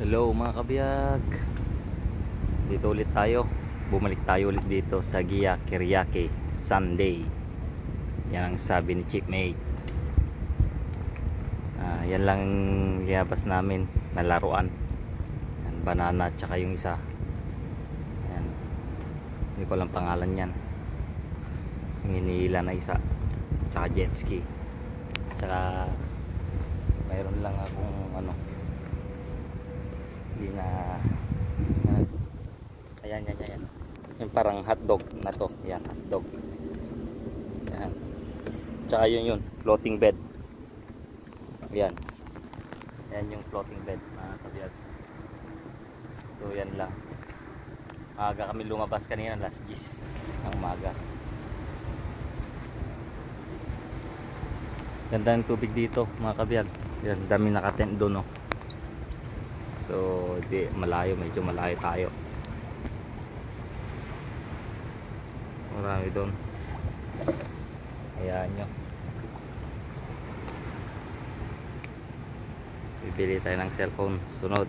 Hello mga kabiyag, dito ulit tayo. Bumalik tayo ulit dito sa Gia Kiriake Sunday. Yan ang sabi ni Chipmate. Yan lang linabas namin na laruan. Yan, banana at saka yung isa. Yan. Hindi ko lang pangalan yan. Yung hinihila na isa, tsaka jet ski. Tsaka mayroon lang akong hindi na ayan yung parang hotdog na to. Yan, hotdog. Yan. Tsaka yun floating bed. Yan yung floating bed mga kabiyag. So yan lang. Maaga kami lumabas kanina, last 10 ng umaga. Ganda ng tubig dito mga kabiyag. Yan, dami nakatent doon, no. So di medyo malayo tayo. Marami doon. Ayan nyo. Bibili tayo ng cellphone sunod.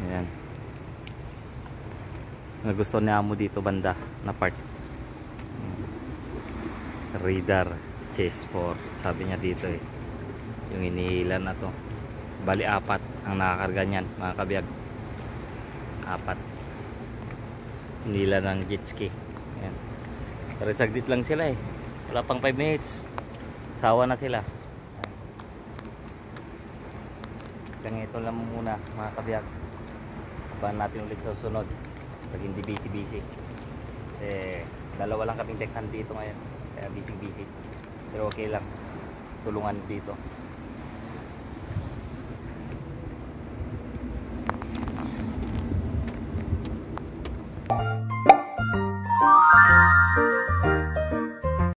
Ayan. Nagusto ni Amo dito banda na part. Radar chess 4 sabi niya dito eh. Yung inihilan na to, bali 4 ang nakakarga niyan mga kabiyag. 4 hinila ng jet ski. Ayan. Pero saglit lang sila eh, wala pang 5 minutes sawa na sila. Kaya ito lang muna mga kabiyag. Abangan natin ulit sa sunod pag hindi busy dalawa lang kaming dekhan dito ngayon, kaya busy pero okay lang tulungan dito.